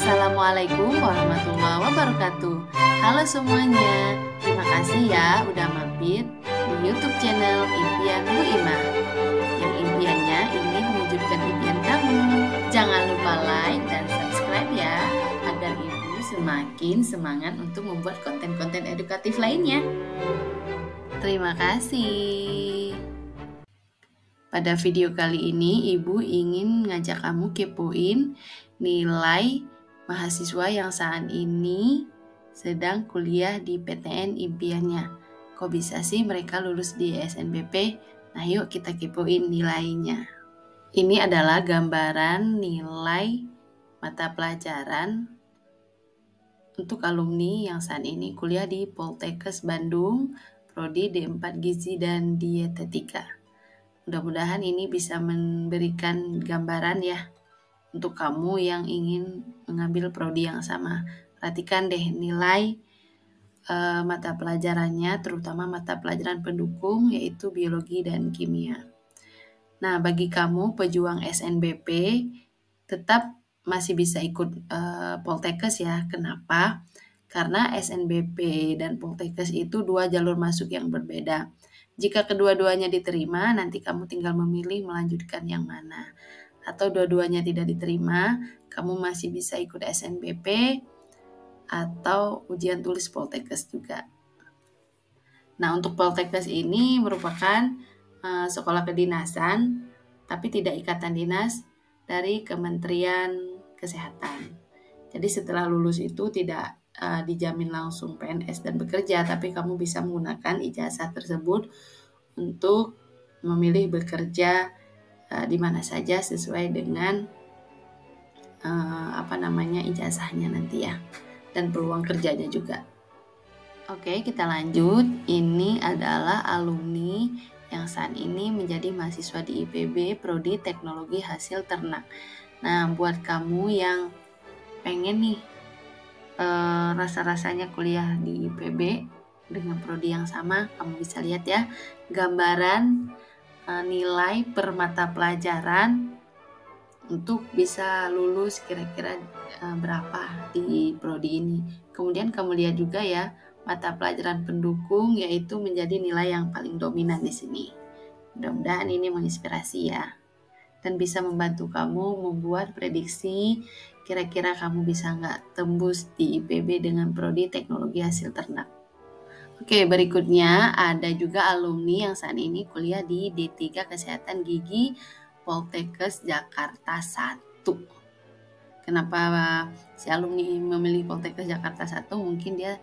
Assalamualaikum warahmatullahi wabarakatuh. Halo semuanya, terima kasih ya udah mampir di YouTube channel Impian Bu Ima. Yang impiannya ingin mewujudkan impian kamu. Jangan lupa like dan subscribe ya, agar Ibu semakin semangat untuk membuat konten-konten edukatif lainnya. Terima kasih. Pada video kali ini, Ibu ingin ngajak kamu kepoin nilai mahasiswa yang saat ini sedang kuliah di PTN impiannya. Kok bisa sih mereka lulus di SNBP? Nah, yuk kita kepoin nilainya. Ini adalah gambaran nilai mata pelajaran untuk alumni yang saat ini kuliah di Poltekkes Bandung, Prodi D4 Gizi dan Dietetika. Mudah-mudahan ini bisa memberikan gambaran ya untuk kamu yang ingin mengambil prodi yang sama. Perhatikan deh nilai mata pelajarannya, terutama mata pelajaran pendukung yaitu biologi dan kimia. Nah, bagi kamu pejuang SNBP tetap masih bisa ikut Poltekkes ya. Kenapa? Karena SNBP dan Poltekkes itu dua jalur masuk yang berbeda. Jika kedua-duanya diterima, nanti kamu tinggal memilih melanjutkan yang mana. Atau dua-duanya tidak diterima, kamu masih bisa ikut SNBP atau ujian tulis Poltekkes juga. Nah, untuk Poltekkes ini merupakan sekolah kedinasan, tapi tidak ikatan dinas dari Kementerian Kesehatan. Jadi setelah lulus itu tidak dijamin langsung PNS dan bekerja, tapi kamu bisa menggunakan ijazah tersebut untuk memilih bekerja di mana saja sesuai dengan ijazahnya nanti ya, dan peluang kerjanya juga. Oke, kita lanjut. Ini adalah alumni yang saat ini menjadi mahasiswa di IPB Prodi Teknologi Hasil Ternak. Nah, buat kamu yang pengen nih rasa-rasanya kuliah di IPB dengan prodi yang sama, kamu bisa lihat ya gambaran nilai per mata pelajaran untuk bisa lulus kira-kira berapa di prodi ini. Kemudian kamu lihat juga ya mata pelajaran pendukung, yaitu menjadi nilai yang paling dominan di sini. Mudah-mudahan ini menginspirasi ya, dan bisa membantu kamu membuat prediksi kira-kira kamu bisa nggak tembus di IPB dengan prodi teknologi hasil ternak. Oke, berikutnya ada juga alumni yang saat ini kuliah di D3 Kesehatan Gigi Poltekkes Jakarta 1. Kenapa si alumni memilih Poltekkes Jakarta 1? Mungkin dia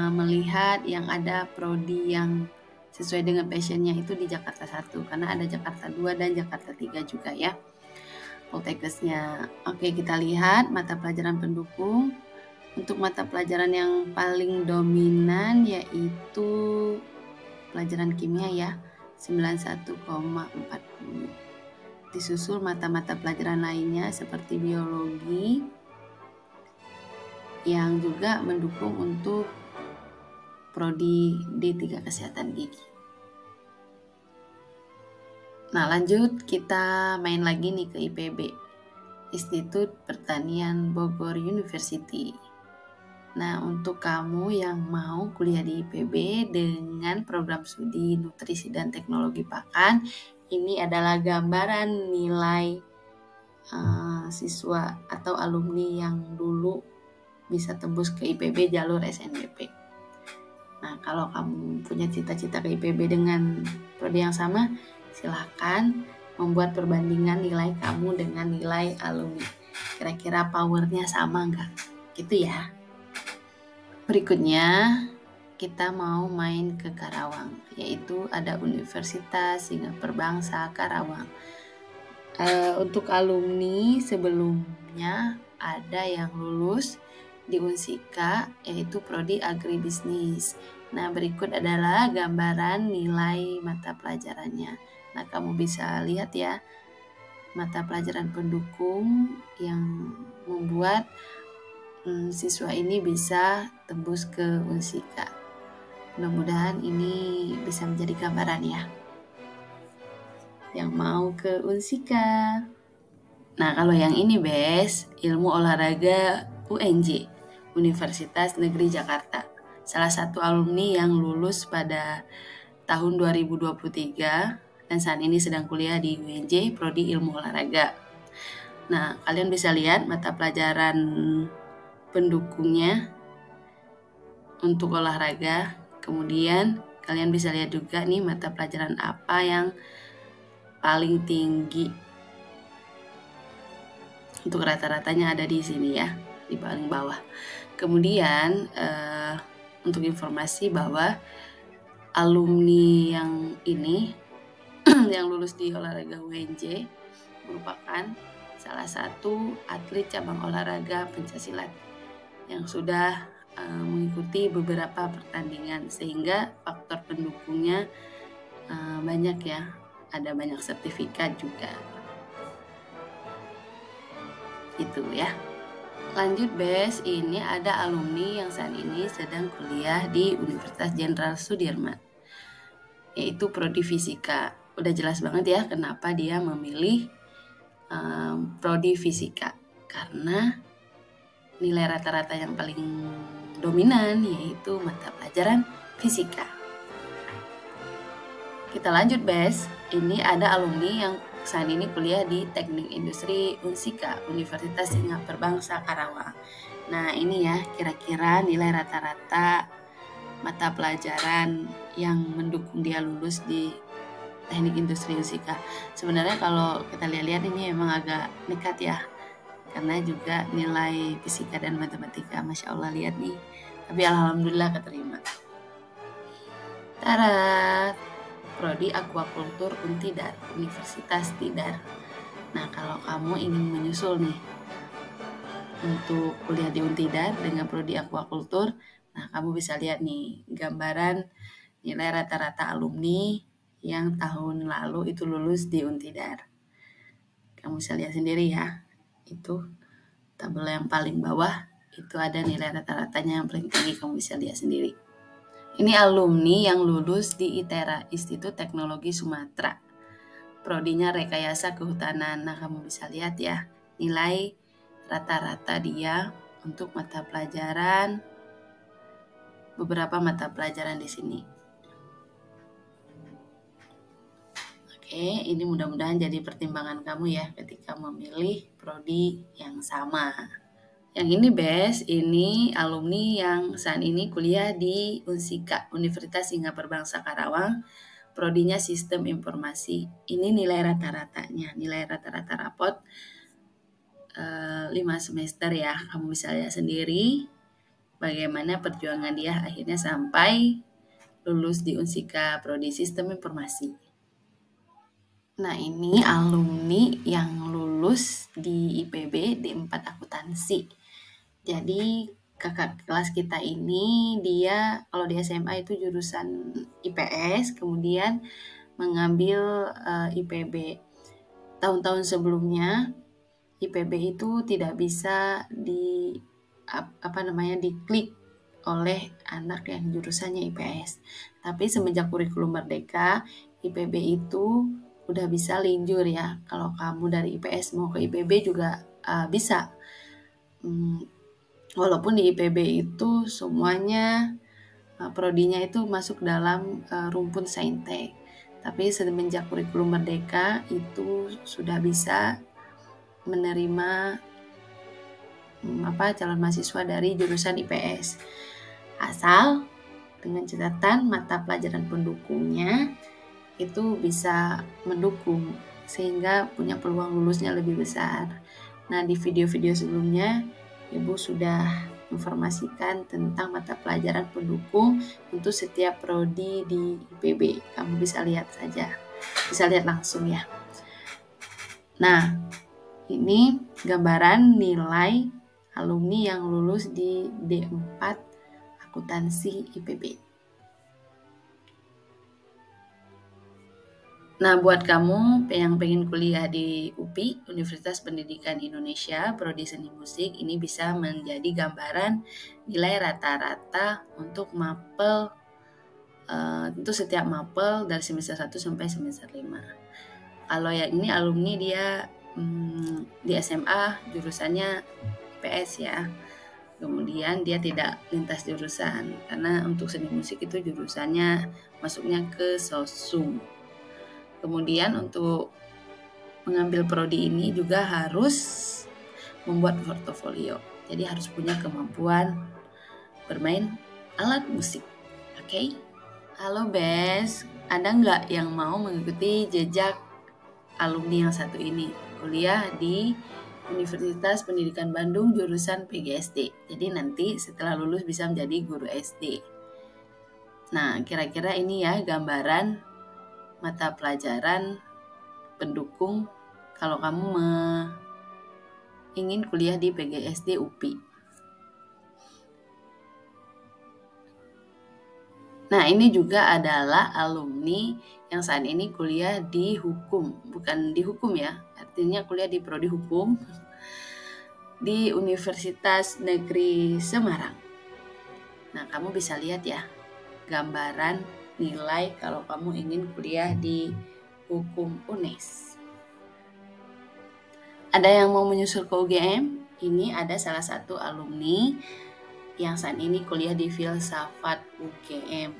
melihat yang ada prodi yang sesuai dengan passionnya itu di Jakarta 1, karena ada Jakarta 2 dan Jakarta 3 juga ya Poltekkesnya. Oke, kita lihat mata pelajaran pendukung. Untuk mata pelajaran yang paling dominan yaitu pelajaran kimia ya, 91,40. Disusul mata-mata pelajaran lainnya seperti biologi yang juga mendukung untuk prodi D3 Kesehatan Gigi. Nah, lanjut kita main lagi nih ke IPB, Institut Pertanian Bogor University. Nah, untuk kamu yang mau kuliah di IPB dengan program studi nutrisi dan teknologi pakan, ini adalah gambaran nilai siswa atau alumni yang dulu bisa tembus ke IPB jalur SNBP. Nah, kalau kamu punya cita-cita ke IPB dengan prodi yang sama, silahkan membuat perbandingan nilai kamu dengan nilai alumni. Kira-kira powernya sama nggak? Gitu ya. Berikutnya kita mau main ke Karawang, yaitu ada Universitas Singapura Bangsa Karawang. Untuk alumni sebelumnya ada yang lulus di Unsika, yaitu prodi agribisnis. Nah, berikut adalah gambaran nilai mata pelajarannya. Nah, kamu bisa lihat ya mata pelajaran pendukung yang membuat siswa ini bisa tembus ke Unsika. Mudah-mudahan ini bisa menjadi gambaran ya yang mau ke Unsika. Nah, kalau yang ini Bes, ilmu olahraga UNJ, Universitas Negeri Jakarta. Salah satu alumni yang lulus pada tahun 2023 dan saat ini sedang kuliah di UNJ Prodi Ilmu Olahraga. Nah, kalian bisa lihat mata pelajaran pendukungnya untuk olahraga. Kemudian kalian bisa lihat juga nih mata pelajaran apa yang paling tinggi. Untuk rata-ratanya ada di sini ya, di paling bawah. Kemudian untuk informasi bahwa alumni yang ini yang lulus di olahraga UNJ merupakan salah satu atlet cabang olahraga pencaksilat yang sudah mengikuti beberapa pertandingan, sehingga faktor pendukungnya banyak ya, ada banyak sertifikat juga. Itu ya. Lanjut Bes, ini ada alumni yang saat ini sedang kuliah di Universitas Jenderal Sudirman, yaitu Prodi Fisika. Udah jelas banget ya kenapa dia memilih Prodi Fisika, karena nilai rata-rata yang paling dominan yaitu mata pelajaran fisika. Kita lanjut Bes, ini ada alumni yang saat ini kuliah di Teknik Industri Unsika, Universitas Singapura Bangsa Karawang. Nah ini ya kira-kira nilai rata-rata mata pelajaran yang mendukung dia lulus di Teknik Industri Unsika. Sebenarnya kalau kita lihat-lihat ini emang agak nekat ya, karena juga nilai fisika dan matematika, Masya Allah lihat nih. Tapi alhamdulillah keterima. Tarat! Prodi Aquakultur Untidar, Universitas Tidar. Nah, kalau kamu ingin menyusul nih untuk kuliah di Untidar dengan Prodi Aquakultur, nah kamu bisa lihat nih gambaran nilai rata-rata alumni yang tahun lalu itu lulus di Untidar. Kamu bisa lihat sendiri ya, itu tabel yang paling bawah itu ada nilai rata-ratanya yang paling tinggi, kamu bisa lihat sendiri. Ini alumni yang lulus di ITERA, Institut Teknologi Sumatera. Prodinya Rekayasa Kehutanan. Nah, kamu bisa lihat ya, nilai rata-rata dia untuk mata pelajaran, beberapa mata pelajaran di sini. Oke, ini mudah-mudahan jadi pertimbangan kamu ya ketika memilih prodi yang sama. Yang ini Bes, ini alumni yang saat ini kuliah di Unsika, Universitas Singapura Bangsa Karawang, prodinya Sistem Informasi. Ini nilai rata-ratanya, nilai rata-rata rapot 5 semester ya. Kamu bisa lihat sendiri bagaimana perjuangan dia akhirnya sampai lulus di Unsika, prodi Sistem Informasi. Nah, ini alumni yang lulus di IPB D4 Akuntansi. Jadi kakak kelas kita ini dia kalau di SMA itu jurusan IPS, kemudian mengambil IPB. Tahun-tahun sebelumnya IPB itu tidak bisa diklik oleh anak yang jurusannya IPS. Tapi semenjak kurikulum Merdeka, IPB itu udah bisa linjur ya. Kalau kamu dari IPS mau ke IPB juga bisa. Walaupun di IPB itu semuanya prodinya itu masuk dalam rumpun saintek, tapi semenjak kurikulum Merdeka itu sudah bisa menerima calon mahasiswa dari jurusan IPS, asal dengan catatan mata pelajaran pendukungnya itu bisa mendukung sehingga punya peluang lulusnya lebih besar. Nah, di video-video sebelumnya Ibu sudah informasikan tentang mata pelajaran pendukung untuk setiap prodi di IPB. Kamu bisa lihat saja, bisa lihat langsung ya. Nah, ini gambaran nilai alumni yang lulus di D4 Akuntansi IPB. Nah, buat kamu yang pengen kuliah di UPI, Universitas Pendidikan Indonesia, Prodi Seni Musik, ini bisa menjadi gambaran nilai rata-rata untuk mapel, untuk setiap mapel dari semester 1 sampai semester 5. Kalau yang ini alumni dia di SMA jurusannya IPS ya. Kemudian dia tidak lintas jurusan karena untuk seni musik itu jurusannya masuknya ke sosum. Kemudian untuk mengambil prodi ini juga harus membuat portofolio. Jadi harus punya kemampuan bermain alat musik. Oke? Halo Bes, ada nggak yang mau mengikuti jejak alumni yang satu ini? Kuliah di Universitas Pendidikan Bandung jurusan PGSD. Jadi nanti setelah lulus bisa menjadi guru SD. Nah, kira-kira ini ya gambaran mata pelajaran pendukung kalau kamu ingin kuliah di PGSD UPI. Nah, ini juga adalah alumni yang saat ini kuliah di hukum, bukan di hukum ya, artinya kuliah di prodi hukum di Universitas Negeri Semarang. Nah, kamu bisa lihat ya gambaran nilai kalau kamu ingin kuliah di hukum UNES. Ada yang mau menyusul ke UGM? Ini ada salah satu alumni yang saat ini kuliah di filsafat UGM.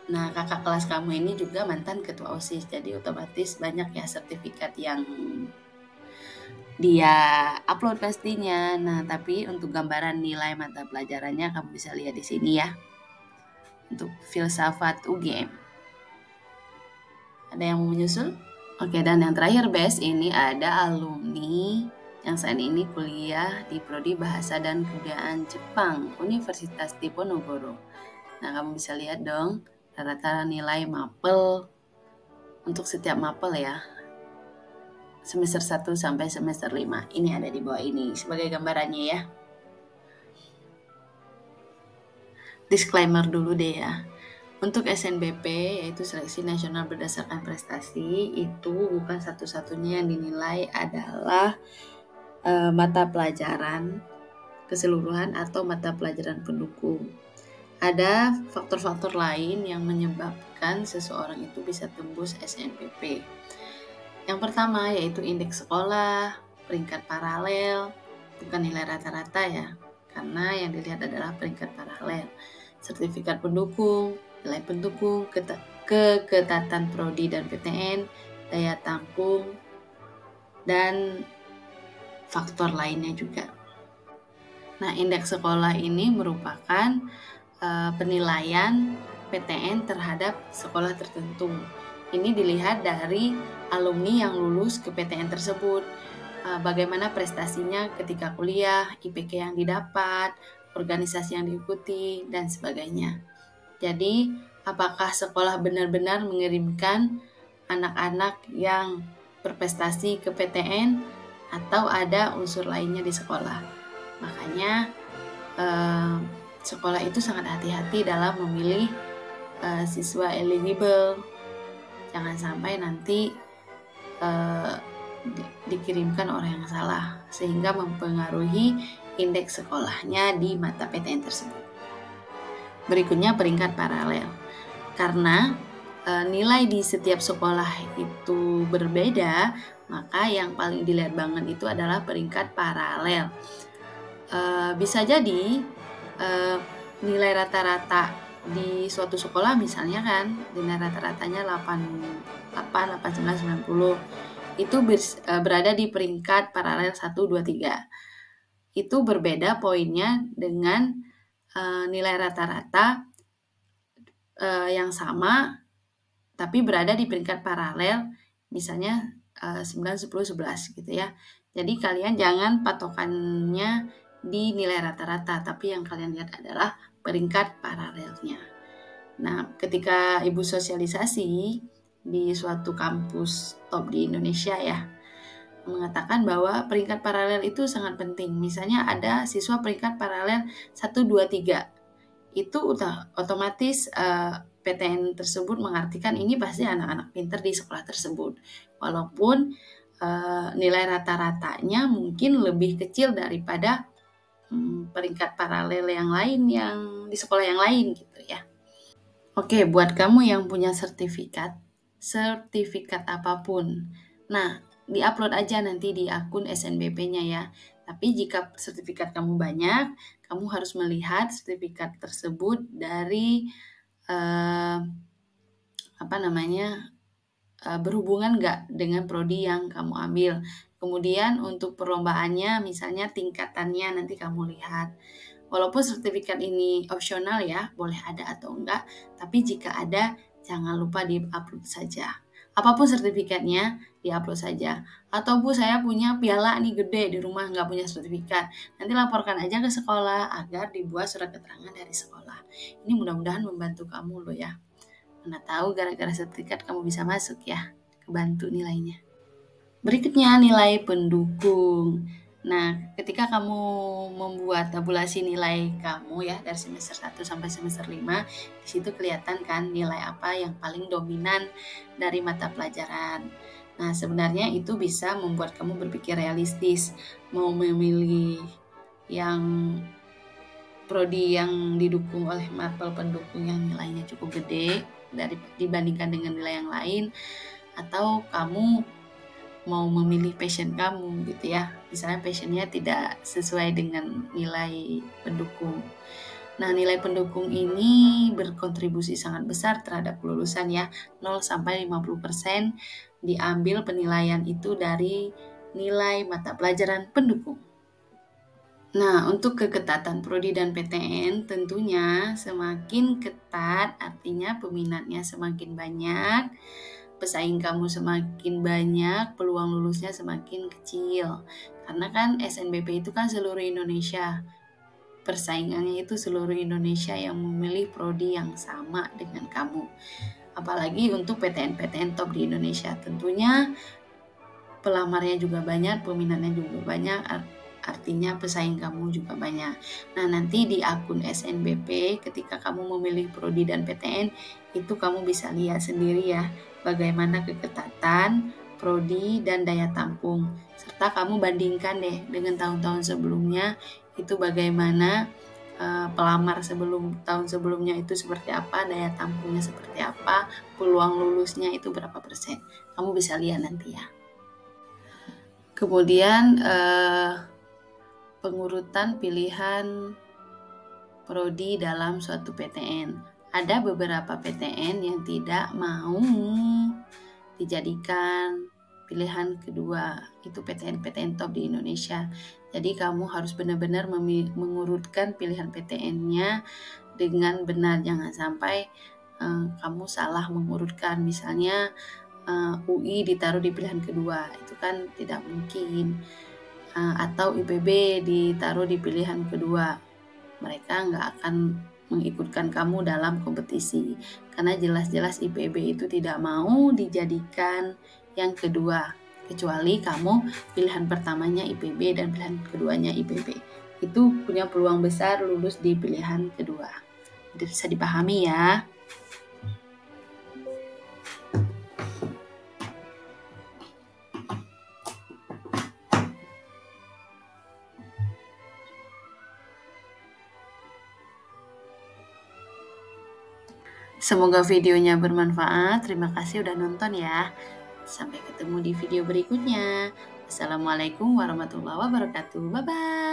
Nah, kakak kelas kamu ini juga mantan ketua OSIS, jadi otomatis banyak ya sertifikat yang dia upload pastinya. Nah, tapi untuk gambaran nilai mata pelajarannya kamu bisa lihat di sini ya. Untuk filsafat UGM. Ada yang mau menyusul? Oke, dan yang terakhir Bes, ini ada alumni yang saat ini kuliah di Prodi Bahasa dan Kebudayaan Jepang, Universitas Diponegoro. Nah, kamu bisa lihat dong, rata-rata nilai mapel untuk setiap mapel ya. Semester 1 sampai semester 5. Ini ada di bawah ini sebagai gambarannya ya. Disclaimer dulu deh ya. Untuk SNBP, yaitu Seleksi Nasional Berdasarkan Prestasi, itu bukan satu-satunya yang dinilai adalah mata pelajaran keseluruhan atau mata pelajaran pendukung. Ada faktor-faktor lain yang menyebabkan seseorang itu bisa tembus SNBP. Yang pertama yaitu indeks sekolah, peringkat paralel, bukan nilai rata-rata ya, karena yang dilihat adalah peringkat paralel, sertifikat pendukung, nilai pendukung, keketatan prodi dan PTN, daya tampung, dan faktor lainnya juga. Nah, indeks sekolah ini merupakan penilaian PTN terhadap sekolah tertentu. Ini dilihat dari alumni yang lulus ke PTN tersebut, bagaimana prestasinya ketika kuliah, IPK yang didapat, organisasi yang diikuti, dan sebagainya. Jadi, apakah sekolah benar-benar mengirimkan anak-anak yang berprestasi ke PTN atau ada unsur lainnya di sekolah? Makanya sekolah itu sangat hati-hati dalam memilih siswa eligible. Jangan sampai nanti dikirimkan orang yang salah sehingga mempengaruhi indeks sekolahnya di mata PTN tersebut. Berikutnya peringkat paralel. Karena nilai di setiap sekolah itu berbeda, maka yang paling dilihat banget itu adalah peringkat paralel. Bisa jadi nilai rata-rata di suatu sekolah misalnya kan nilai rata-ratanya 88, 89, 90 itu berada di peringkat paralel 1, 2, 3. Itu berbeda poinnya dengan nilai rata-rata yang sama tapi berada di peringkat paralel misalnya 9, 10, 11 gitu ya. Jadi kalian jangan patokannya di nilai rata-rata, tapi yang kalian lihat adalah peringkat paralelnya. Nah, ketika Ibu sosialisasi di suatu kampus top di Indonesia ya, mengatakan bahwa peringkat paralel itu sangat penting. Misalnya ada siswa peringkat paralel 1, 2, 3. Itu otomatis PTN tersebut mengartikan ini pasti anak-anak pintar di sekolah tersebut. Walaupun nilai rata-ratanya mungkin lebih kecil daripada peringkat paralel yang lain yang di sekolah yang lain gitu ya. Oke, buat kamu yang punya sertifikat apapun. Nah, diupload aja nanti di akun SNBP-nya ya. Tapi jika sertifikat kamu banyak, kamu harus melihat sertifikat tersebut dari berhubungan nggak dengan prodi yang kamu ambil. Kemudian untuk perlombaannya misalnya tingkatannya nanti kamu lihat. Walaupun sertifikat ini opsional ya, boleh ada atau enggak, tapi jika ada jangan lupa di-upload saja. Apapun sertifikatnya, di-upload saja. Atau Bu, saya punya piala nih gede di rumah nggak punya sertifikat. Nanti laporkan aja ke sekolah agar dibuat surat keterangan dari sekolah. Ini mudah-mudahan membantu kamu loh ya. Mana tahu gara-gara sertifikat kamu bisa masuk ya, kebantu nilainya. Berikutnya nilai pendukung. Nah, ketika kamu membuat tabulasi nilai kamu ya dari semester 1 sampai semester 5, di situ kelihatan kan nilai apa yang paling dominan dari mata pelajaran. Nah, sebenarnya itu bisa membuat kamu berpikir realistis, mau memilih yang prodi yang didukung oleh mapel pendukung yang nilainya cukup gede dibandingkan dengan nilai yang lain, atau kamu mau memilih passion kamu gitu ya. Misalnya passionnya tidak sesuai dengan nilai pendukung. Nah, nilai pendukung ini berkontribusi sangat besar terhadap kelulusan ya. 0-50% diambil penilaian itu dari nilai mata pelajaran pendukung. Nah, untuk keketatan prodi dan PTN tentunya semakin ketat, artinya peminatnya semakin banyak, pesaing kamu semakin banyak, peluang lulusnya semakin kecil. Karena kan SNBP itu kan seluruh Indonesia. Persaingannya itu seluruh Indonesia yang memilih prodi yang sama dengan kamu. Apalagi untuk PTN-PTN top di Indonesia. Tentunya pelamarnya juga banyak, peminatnya juga banyak, artinya pesaing kamu juga banyak. Nah, nanti di akun SNBP ketika kamu memilih prodi dan PTN itu kamu bisa lihat sendiri ya bagaimana keketatan prodi dan daya tampung, serta kamu bandingkan deh dengan tahun-tahun sebelumnya itu bagaimana pelamar sebelum tahun sebelumnya itu seperti apa, daya tampungnya seperti apa, peluang lulusnya itu berapa persen. Kamu bisa lihat nanti ya. Kemudian pengurutan pilihan prodi dalam suatu PTN. Ada beberapa PTN yang tidak mau dijadikan pilihan kedua. Itu PTN-PTN top di Indonesia. Jadi kamu harus benar-benar mengurutkan pilihan PTN-nya dengan benar. Jangan sampai kamu salah mengurutkan. Misalnya UI ditaruh di pilihan kedua. Itu kan tidak mungkin. Atau IPB ditaruh di pilihan kedua, mereka nggak akan mengikutkan kamu dalam kompetisi karena jelas-jelas IPB itu tidak mau dijadikan yang kedua, kecuali kamu pilihan pertamanya IPB dan pilihan keduanya IPB, itu punya peluang besar lulus di pilihan kedua. Bisa dipahami ya. Semoga videonya bermanfaat. Terima kasih udah nonton ya. Sampai ketemu di video berikutnya. Assalamualaikum warahmatullahi wabarakatuh. Bye-bye.